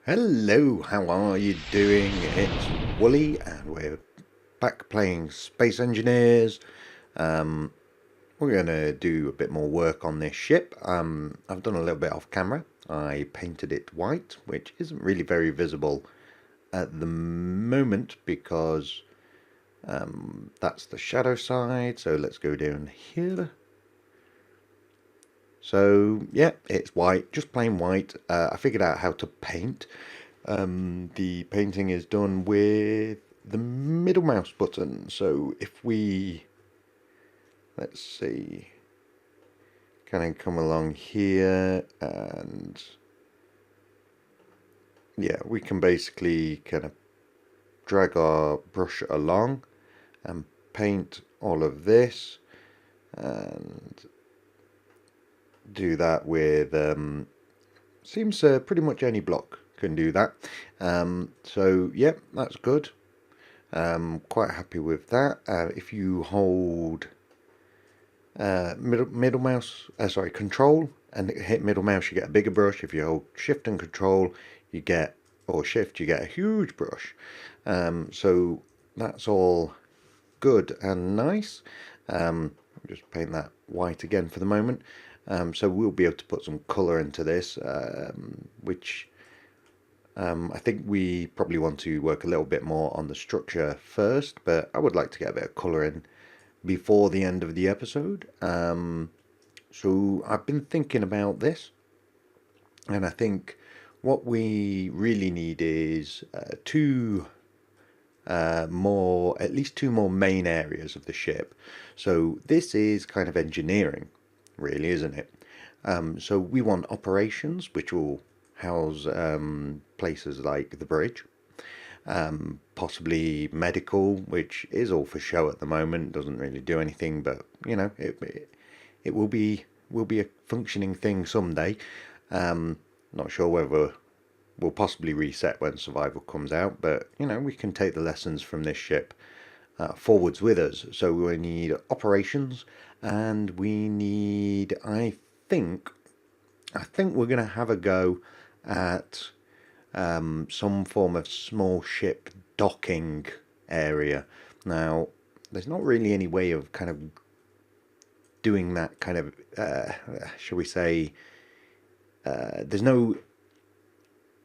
Hello, how are you doing? It's Wooly, and we're back playing Space Engineers. Um, we're going to do a bit more work on this ship. I've done a little bit off camera. I painted it white, which isn't really very visible at the moment because that's the shadow side. So let's go down here. So yeah, it's white, just plain white. I figured out how to paint. The painting is done with the middle mouse button. So if we, let's see, kind of come along here and yeah, we can basically kind of drag our brush along and paint all of this and do that with, seems pretty much any block can do that. So yeah, that's good. Quite happy with that. If you hold middle mouse, sorry, control and hit middle mouse, you get a bigger brush. If you hold shift and control, you get, or shift, you get a huge brush. So that's all good and nice. I'll just paint that white again for the moment. So we'll be able to put some colour into this, which I think we probably want to work a little bit more on the structure first, but I would like to get a bit of colour in before the end of the episode. So I've been thinking about this, and I think what we really need is at least two more main areas of the ship. So this is kind of engineering, really, isn't it? So we want operations, which will house places like the bridge, possibly medical, which is all for show at the moment, doesn't really do anything, but you know, it will be a functioning thing someday. Not sure whether we'll possibly reset when survival comes out, but you know, we can take the lessons from this ship forwards with us. So we need operations, and we need, think I think we're going to have a go at some form of small ship docking area. Now, there's not really any way of kind of doing that kind of, shall we say, there's no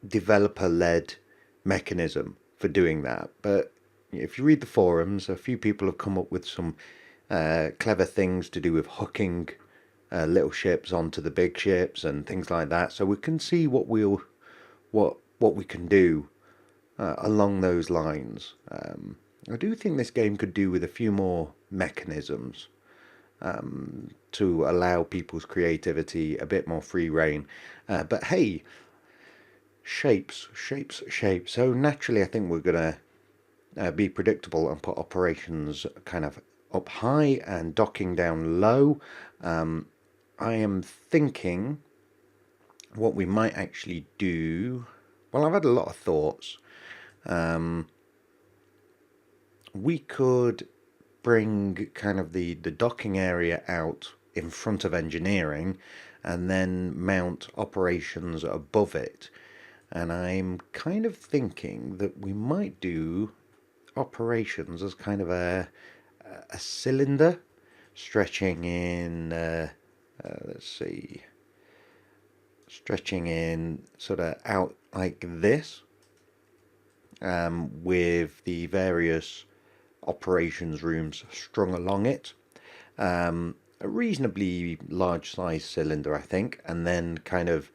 developer-led mechanism for doing that. But if you read the forums, a few people have come up with some clever things to do with hooking little ships onto the big ships and things like that. So we can see what we can do along those lines. I do think this game could do with a few more mechanisms to allow people's creativity a bit more free reign. But hey, shapes, shapes, shapes. So naturally, I think we're gonna be predictable and put operations kind of up high and docking down low. I am thinking what we might actually do. Well, I've had a lot of thoughts. We could bring kind of the docking area out in front of engineering and then mount operations above it. And I'm kind of thinking that we might do operations as kind of a cylinder stretching in, let's see, stretching in sort of out like this, with the various operations rooms strung along it. A reasonably large size cylinder, I think, and then kind of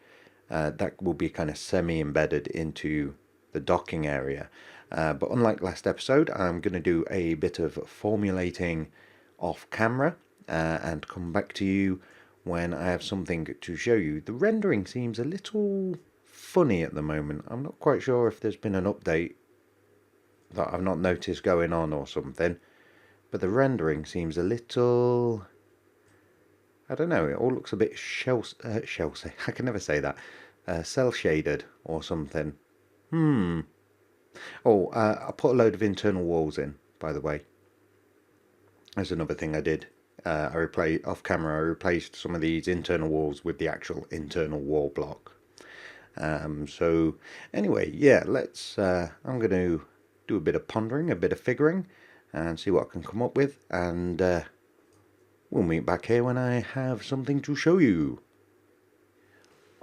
that will be kind of semi-embedded into the docking area. But unlike last episode, I'm going to do a bit of formulating off camera and come back to you when I have something to show you. The rendering seems a little funny at the moment. I'm not quite sure if there's been an update that I've not noticed going on or something, but the rendering seems a little, I don't know, it all looks a bit I can never say that, cell shaded or something. Oh, I put a load of internal walls in, by the way. That's another thing I did. I replaced off camera. I replaced some of these internal walls with the actual internal wall block. So anyway, yeah, let's. I'm going to do a bit of pondering, a bit of figuring, and see what I can come up with, and we'll meet back here when I have something to show you.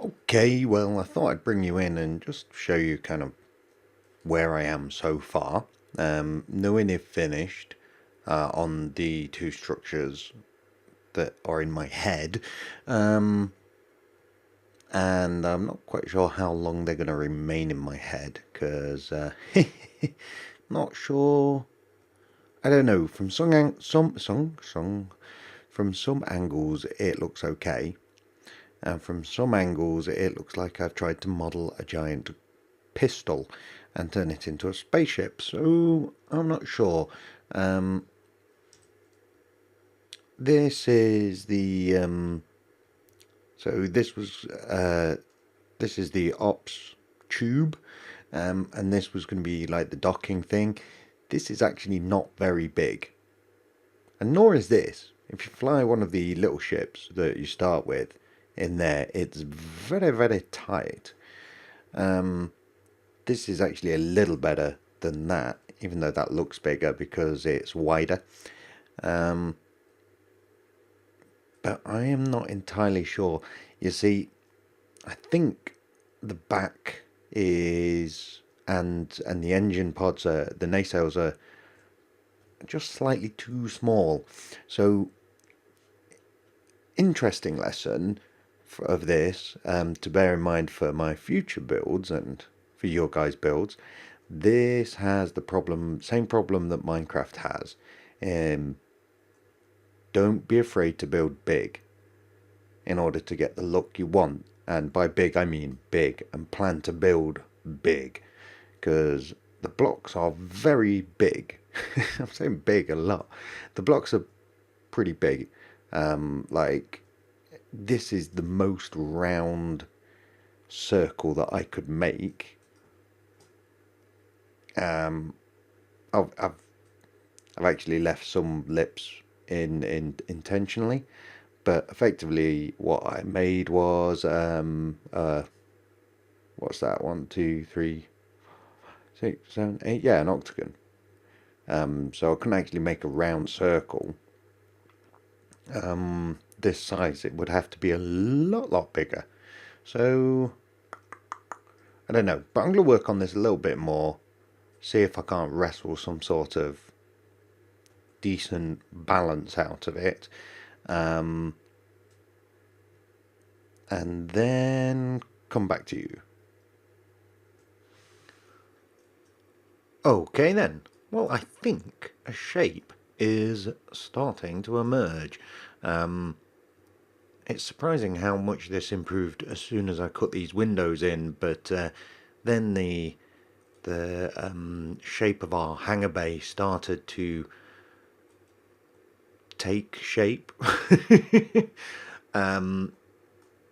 Okay, well, I thought I'd bring you in and just show you kind of where I am so far. Knowing if finished on the two structures that are in my head. And I'm not quite sure how long they're going to remain in my head because not sure. I don't know. From from some angles it looks okay, and from some angles it looks like I've tried to model a giant pistol and turn it into a spaceship. So I'm not sure. This is the so this is the ops tube, and this was going to be like the docking thing. This is actually not very big, and nor is this. If you fly one of the little ships that you start with in there, it's very, very tight. This is actually a little better than that, even though that looks bigger because it's wider. But I am not entirely sure. You see, I think the back is and the engine pods are the nacelles are just slightly too small. So interesting lesson of this to bear in mind for my future builds and for your guys' builds. This has the same problem that Minecraft has. Don't be afraid to build big in order to get the look you want. And by big, I mean big, and plan to build big, because the blocks are very big. I'm saying big a lot. The blocks are pretty big. Like, this is the most round circle that I could make. I've actually left some lips in intentionally, but effectively what I made was what's that, 1 2 3 6 7 8, yeah, an octagon. So I couldn't actually make a round circle this size. It would have to be a lot bigger. So I don't know, but I'm going to work on this a little bit more, see if I can't wrestle some sort of decent balance out of it, and then come back to you. Okay then, well, I think a shape is starting to emerge. It's surprising how much this improved as soon as I cut these windows in, but then the shape of our hangar bay started to take shape.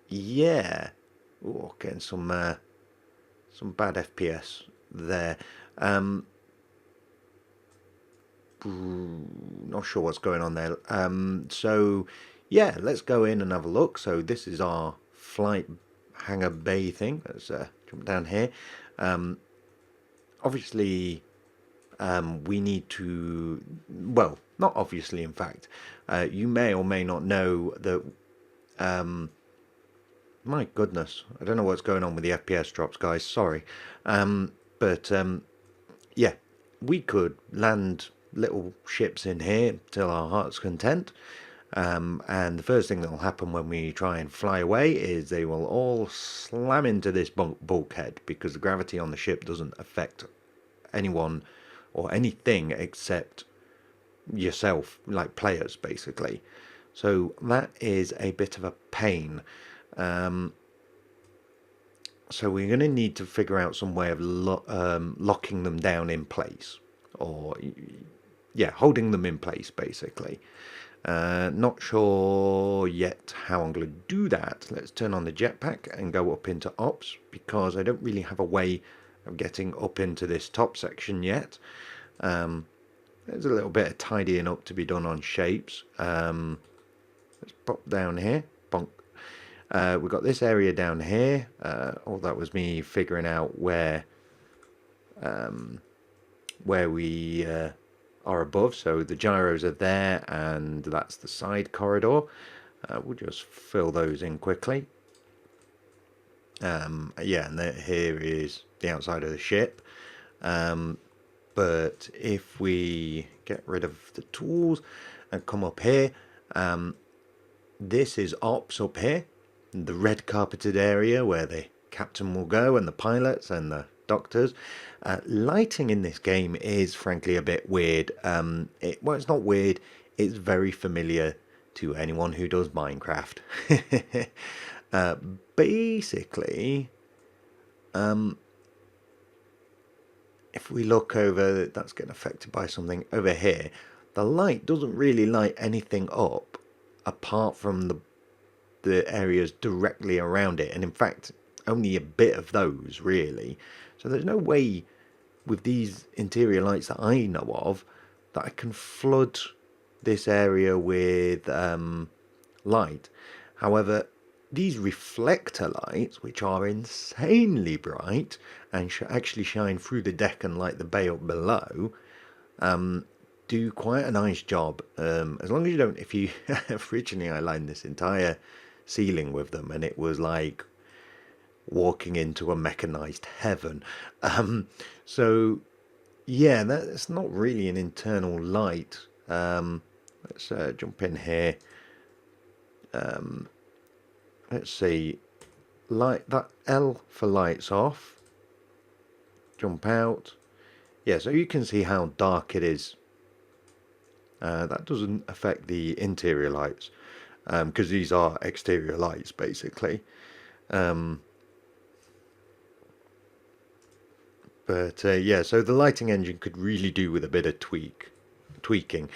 Yeah. Oh, getting some bad FPS there. Not sure what's going on there. So yeah, let's go in and have a look. So this is our flight hangar bay thing. Let's jump down here. Obviously, we need to, well, not obviously, in fact, you may or may not know that, my goodness, I don't know what's going on with the FPS drops, guys, sorry. But yeah, we could land little ships in here till our heart's content. And the first thing that will happen when we try and fly away is they will all slam into this bulkhead, because the gravity on the ship doesn't affect anyone or anything except yourself, like players, basically. So that is a bit of a pain. So we're going to need to figure out some way of locking them down in place, or yeah, holding them in place, basically. Not sure yet how I'm going to do that. Let's turn on the jetpack and go up into ops, because I don't really have a way of getting up into this top section yet. There's a little bit of tidying up to be done on shapes. Let's pop down here. Bonk. We've got this area down here. Oh, that was me figuring out where we are above. So the gyros are there, and that's the side corridor. We'll just fill those in quickly. Yeah, and here is the outside of the ship. But if we get rid of the tools and come up here, this is ops up here, the red carpeted area where the captain will go and the pilots and the doctors. Lighting in this game is frankly a bit weird. Well, it's not weird, it's very familiar to anyone who does Minecraft. Basically, if we look over, that's getting affected by something over here. The light doesn't really light anything up apart from the areas directly around it, and in fact only a bit of those really. So there's no way with these interior lights that I know of that I can flood this area with light. However, these reflector lights, which are insanely bright and actually shine through the deck and light the bay up below, do quite a nice job. As long as you don't, if you originally I lined this entire ceiling with them and it was like walking into a mechanized heaven. So yeah, that's not really an internal light. Let's jump in here. Let's see, light that L for lights off. Jump out. Yeah, so you can see how dark it is. That doesn't affect the interior lights because these are exterior lights basically. But yeah, so the lighting engine could really do with a bit of tweaking.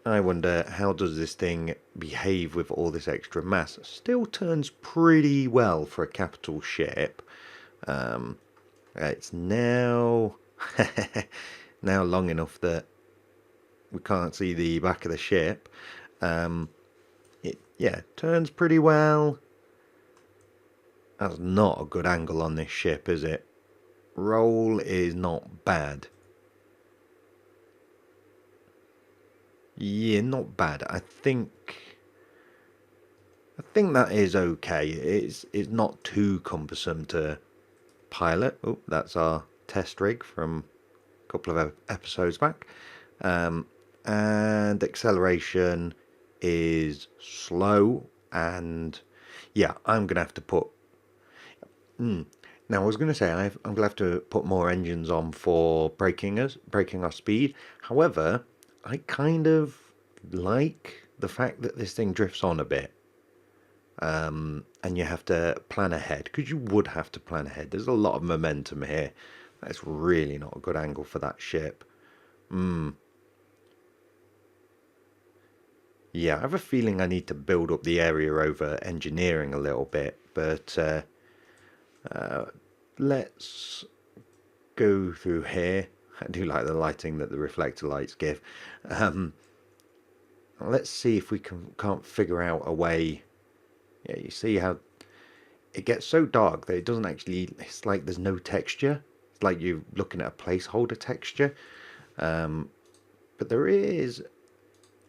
I wonder how does this thing behave with all this extra mass. Still turns pretty well for a capital ship. It's now now long enough that we can't see the back of the ship. Yeah, turns pretty well. That's not a good angle on this ship, is it? Roll is not bad. Yeah, not bad. I think that is okay. It's not too cumbersome to pilot. Oh, that's our test rig from a couple of episodes back. And acceleration is slow, and yeah, I'm gonna have to put. Now I was gonna say I'm gonna have to put more engines on for braking our speed. However, I kind of like the fact that this thing drifts on a bit. And you have to plan ahead, because you would have to plan ahead. There's a lot of momentum here. That's really not a good angle for that ship. Yeah, I have a feeling I need to build up the area over engineering a little bit, but let's go through here. I do like the lighting that the reflector lights give. Let's see if we can't figure out a way. Yeah, you see how it gets so dark that it doesn't actually, it's like there's no texture. It's like you're looking at a placeholder texture. But there is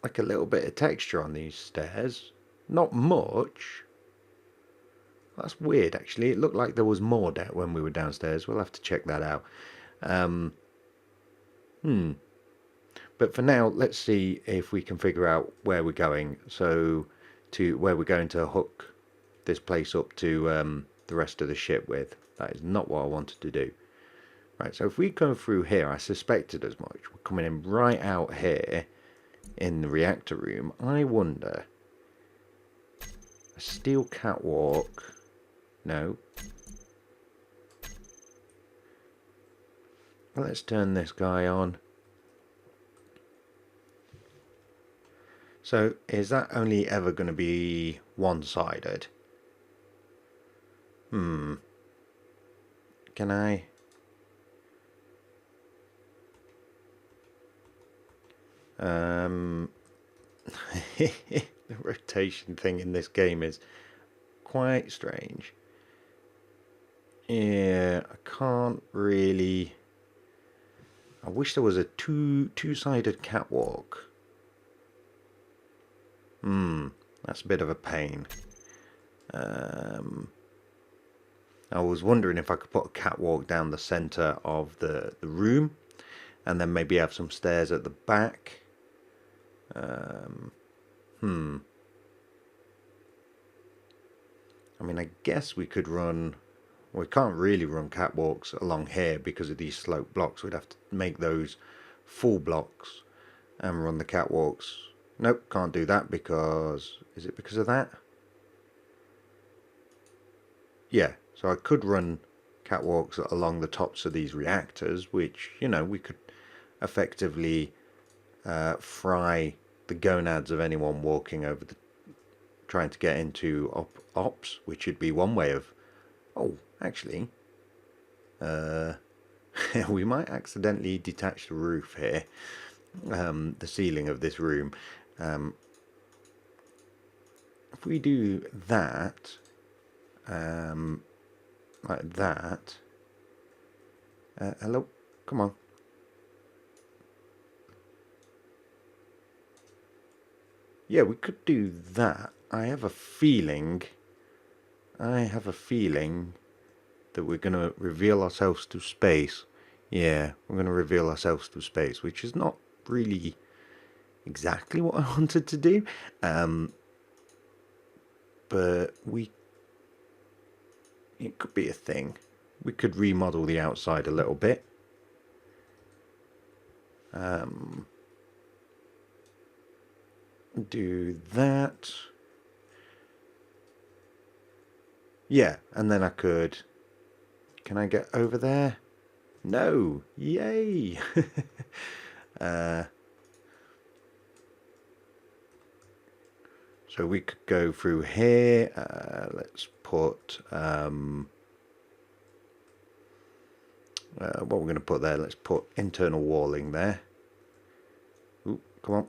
like a little bit of texture on these stairs. Not much. That's weird, actually. It looked like there was more when we were downstairs. We'll have to check that out. But for now, let's see if we can figure out where we're going. So, to where we're going to hook this place up to the rest of the ship with. That is not what I wanted to do. Right, so if we go through here, I suspected as much. We're coming in right out here in the reactor room. I wonder, a steel catwalk? No. Well, let's turn this guy on. So, is that only ever going to be one-sided? Can I? The rotation thing in this game is quite strange. Yeah, I can't really. I wish there was a two-sided catwalk. That's a bit of a pain. I was wondering if I could put a catwalk down the center of the room, and then maybe have some stairs at the back. I mean, I guess we could run. We can't really run catwalks along here because of these slope blocks. We'd have to make those full blocks and run the catwalks. Nope, can't do that because... Is it because of that? Yeah, so I could run catwalks along the tops of these reactors, which, you know, we could effectively fry the gonads of anyone walking over the... trying to get into ops, which would be one way of... Oh, actually, we might accidentally detach the roof here, the ceiling of this room. If we do that, like that, hello, come on. Yeah, we could do that. I have a feeling that we're going to reveal ourselves to space. Yeah, we're going to reveal ourselves to space, which is not really exactly what I wanted to do. But it could be a thing. We could remodel the outside a little bit. Do that. Yeah, and then I could... Can I get over there? No! Yay! So we could go through here. Let's put... what we're going to put there, let's put internal walling there. Ooh, come on.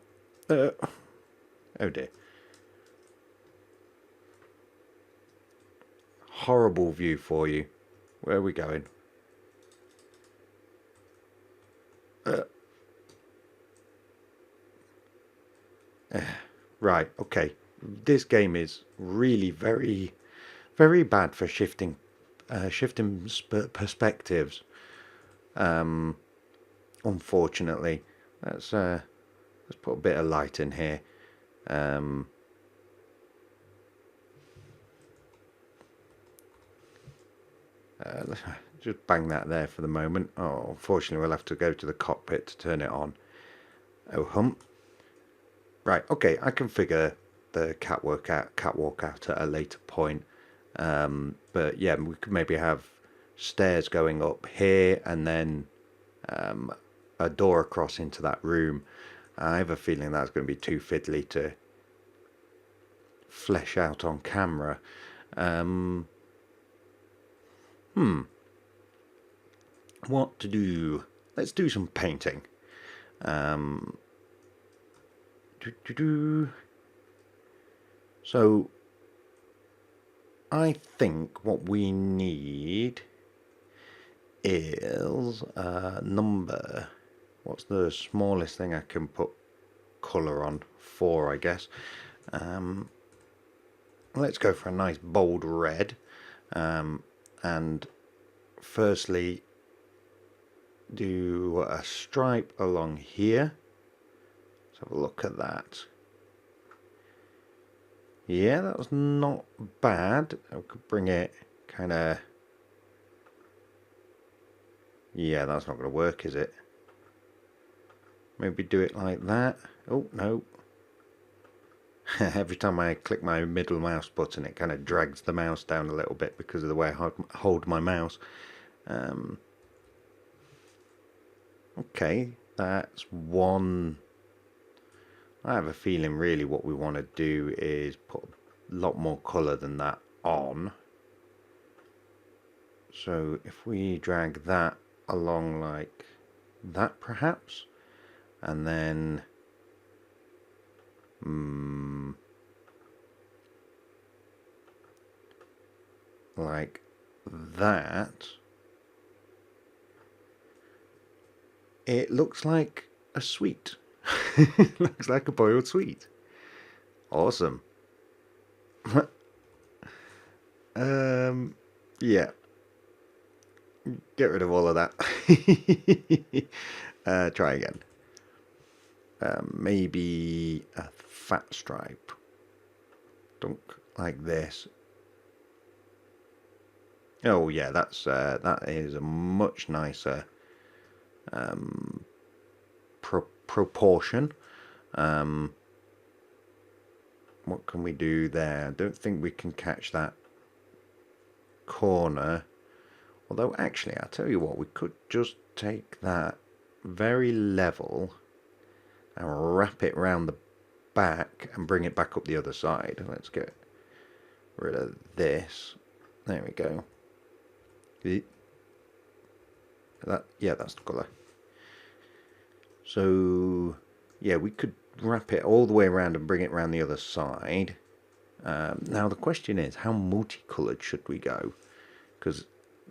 Oh dear. Horrible view for you. Where are we going? Right, okay. This game is really very, very bad for shifting perspectives. Unfortunately, let's put a bit of light in here. Just bang that there for the moment. Oh, unfortunately, we'll have to go to the cockpit to turn it on. Oh, hump. Right, okay, I can figure the catwalk out at a later point. But yeah, we could maybe have stairs going up here and then a door across into that room. I have a feeling that's going to be too fiddly to flesh out on camera. What to do? Let's do some painting. So I think what we need is number. What's the smallest thing I can put colour on? 4, I guess. Let's go for a nice bold red. And firstly, do a stripe along here. Let's have a look at that. Yeah, that was not bad. I could bring it kind of... Yeah, that's not going to work, is it? Maybe do it like that. Oh, no. Every time I click my middle mouse button, it kind of drags the mouse down a little bit because of the way I hold my mouse. Okay, that's one. I have a feeling really what we want to do is put a lot more colour than that on. So if we drag that along like that perhaps, and then like that, it looks like a sweet. Looks like a boiled sweet. Awesome. Yeah. Get rid of all of that. Try again. Maybe a fat stripe. Dunk like this. Oh yeah, that is a much nicer proportion. What can we do there? I don't think we can catch that corner. Although actually, I'll tell you what, we could just take that very level and wrap it round the back and bring it back up the other side. Let's get rid of this. There we go. That's the colour. So yeah, we could wrap it all the way around and bring it around the other side. Now the question is, how multicoloured should we go? Because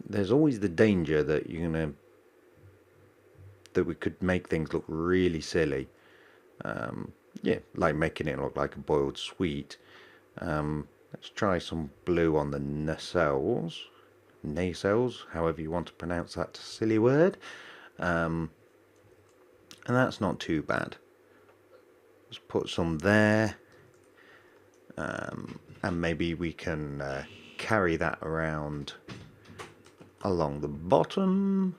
there's always the danger that that we could make things look really silly. Yeah, like making it look like a boiled sweet. Let's try some blue on the nacelles, however you want to pronounce that silly word. And that's not too bad. Let's put some there. And maybe we can carry that around along the bottom.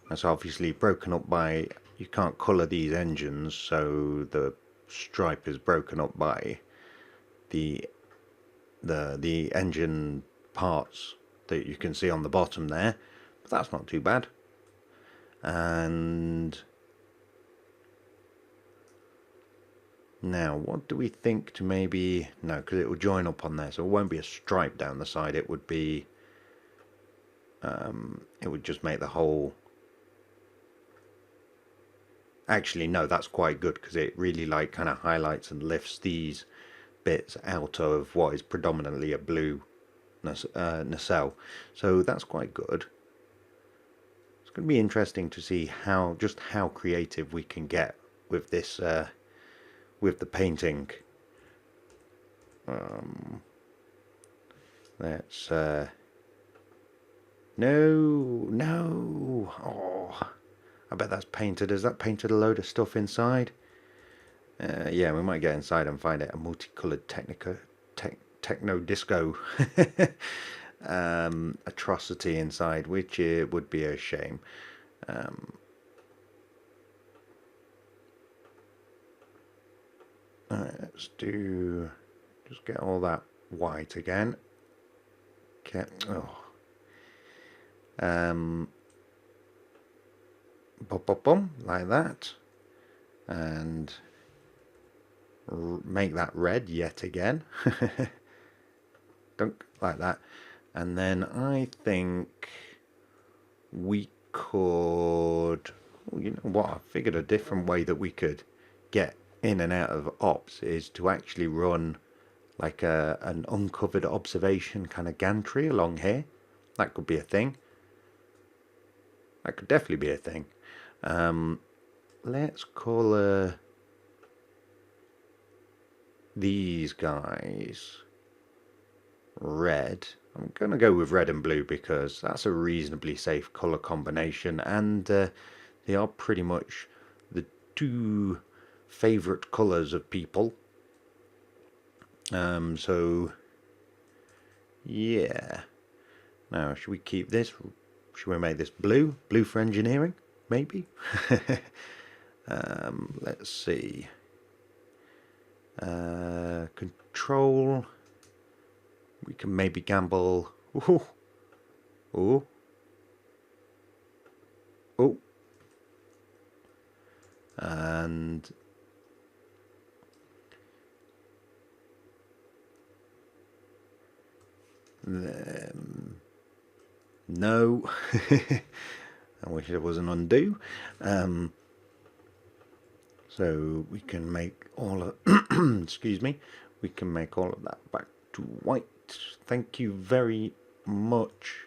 That's obviously broken up by, you can't colour these engines, so the stripe is broken up by the engine parts that you can see on the bottom there, but that's not too bad. And now what do we think to maybe, no, because it will join up on there, so it won't be a stripe down the side, it would be it would just make the whole, actually no, that's quite good because it really like kind of highlights and lifts these bits out of what is predominantly a blue nacelle, so that's quite good. It's going to be interesting to see how creative we can get with this with the painting. Let's no, oh, I bet that's painted. Has that painted a load of stuff inside? Yeah, we might get inside and find it a multicolored techno disco atrocity inside, which would be a shame. Let's just get all that white again. Okay. Oh. Bum, like that, and make that red yet again. Dunk, like that. And then I think we could, you know what, I figured a different way that we could get in and out of ops is to actually run like an uncovered observation kind of gantry along here. That could be a thing. That could definitely be a thing. Let's colour these guys red. I'm going to go with red and blue because that's a reasonably safe colour combination, and they are pretty much the two favourite colours of people. So yeah. Now, should we keep this? Should we make this blue? Blue for engineering, maybe? Let's see. Control. We can maybe gamble. Ooh. Ooh. Oh. And no. I wish there was an undo. So we can make all of excuse me, we can make all of that back to white. Thank you very much.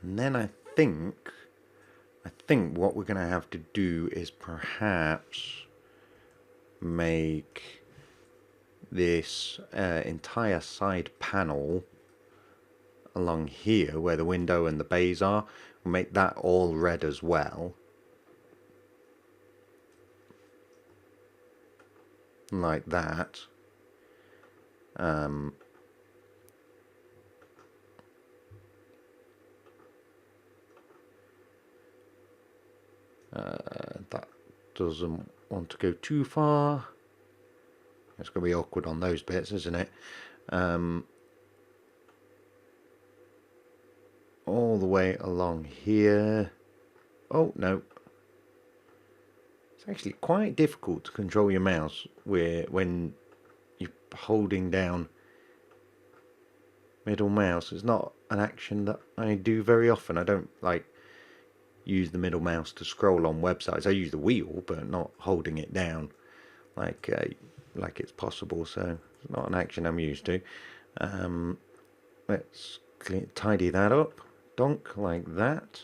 And then I think what we're going to have to do is perhaps make this entire side panel along here where the window and the bays are, we'll make that all red as well. Like that. That doesn't want to go too far. It's going to be awkward on those bits, isn't it? All the way along here. Oh, no. It's actually quite difficult to control your mouse when you're holding down middle mouse. It's not an action that I do very often. I don't like use the middle mouse to scroll on websites. I use the wheel, but not holding it down like it's possible. So it's not an action I'm used to. Let's tidy that up. Donk like that.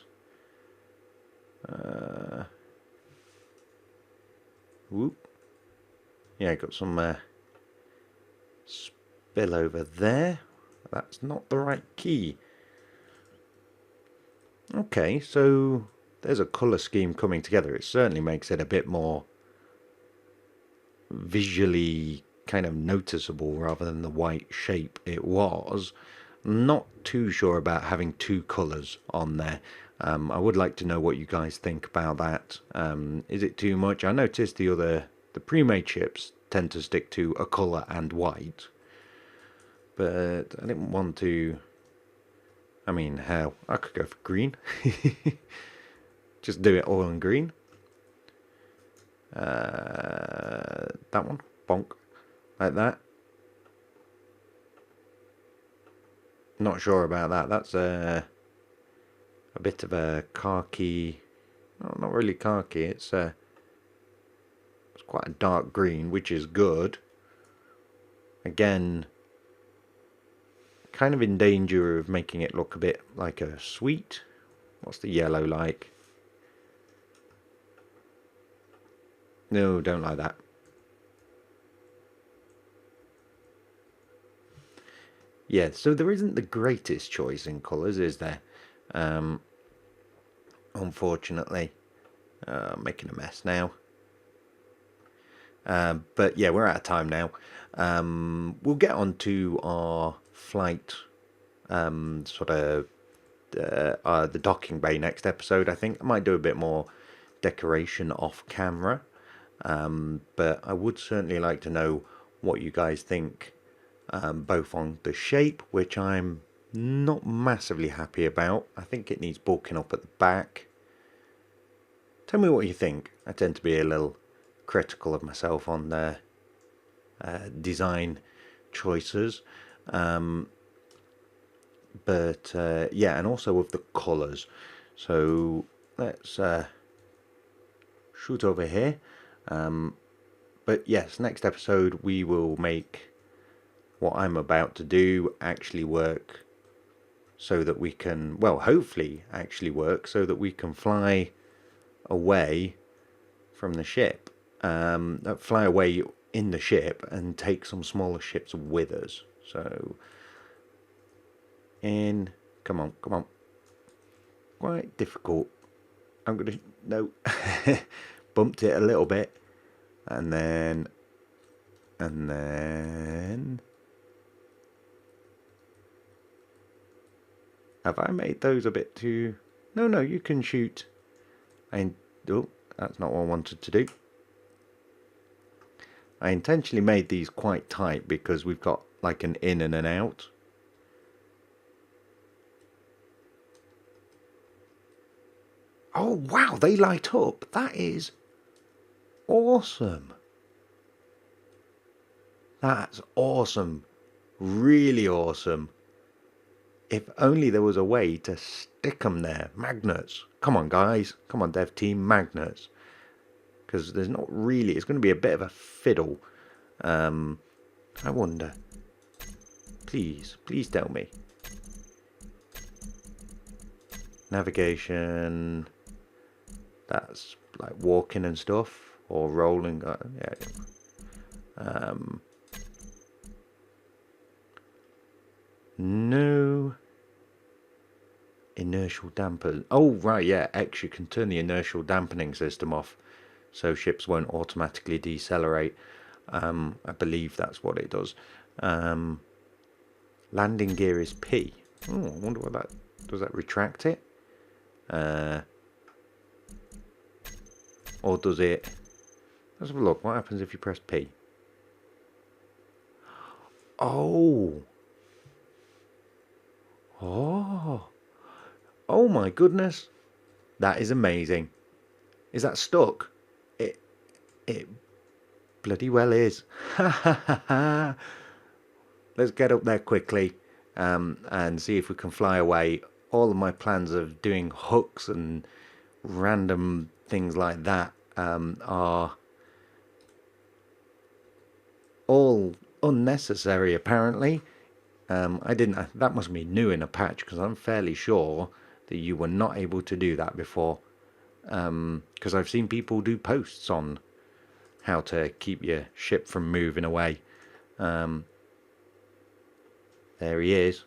Whoop. Yeah, got some spill over there. That's not the right key. Okay, so there's a colour scheme coming together. It certainly makes it a bit more visually kind of noticeable rather than the white shape it was. Not too sure about having two colours on there. I would like to know what you guys think about that. Is it too much? I noticed the pre-made chips tend to stick to a colour and white, but I didn't want to. I mean, hell, I could go for green. Just do it all in green. That one, bonk, like that. Not sure about that. That's a bit of a khaki. No, not really khaki. It's quite a dark green, which is good. Again, kind of in danger of making it look a bit like a sweet. What's the yellow like? No, don't like that. Yeah, so there isn't the greatest choice in colours, is there? Unfortunately. Making a mess now. But yeah, we're out of time now. We'll get on to our flight, the docking bay next episode, I think. I might do a bit more decoration off camera. But I would certainly like to know what you guys think, both on the shape, which I'm not massively happy about. I think it needs bulking up at the back. Tell me what you think. I tend to be a little critical of myself on their design choices. But yeah, and also with the colours. So let's shoot over here. But yes, next episode we will make what I'm about to do actually work so that we can, well, hopefully actually work so that we can fly away from the ship. Fly away in the ship and take some smaller ships with us. So, come on. Quite difficult. I'm gonna, no, bumped it a little bit. And then, have I made those a bit too, no, you can shoot. Oh, that's not what I wanted to do. I intentionally made these quite tight because we've got like an in and an out. Oh wow, they light up. That is awesome. That's awesome. Really awesome. If only there was a way to stick them there. Magnets. Come on, guys. Come on, dev team. Magnets. Because there's not really... It's going to be a bit of a fiddle. I wonder. Please. Please tell me. Navigation. That's like walking and stuff. Or rolling. Yeah. No. Inertial damper. Oh, right, yeah. X, you can turn the inertial dampening system off so ships won't automatically decelerate. I believe that's what it does. Landing gear is P. Oh, I wonder what that... Does that retract it? Or does it... Let's have a look. What happens if you press P? Oh. Oh. Oh my goodness. That is amazing. Is that stuck? It bloody well is. Ha ha ha ha. Let's get up there quickly and see if we can fly away. All of my plans of doing hooks and random things like that are all unnecessary, apparently. I didn't. That must be new in a patch, because I'm fairly sure that you were not able to do that before. Because I've seen people do posts on how to keep your ship from moving away. There he is.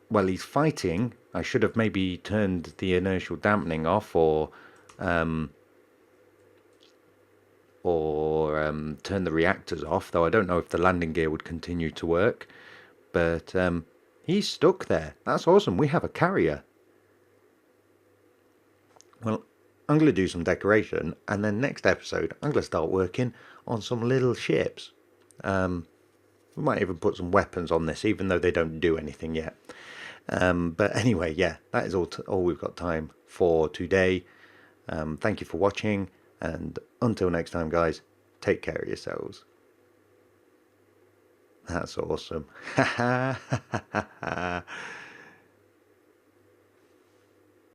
Well, he's fighting. I should have maybe turned the inertial dampening off, or turn the reactors off, though I don't know if the landing gear would continue to work. But he's stuck there. That's awesome. We have a carrier. Well, I'm going to do some decoration, and then next episode I'm going to start working on some little ships. We might even put some weapons on this, even though they don't do anything yet. But anyway, yeah, that is all we've got time for today. Thank you for watching, and until next time, guys, take care of yourselves. That's awesome.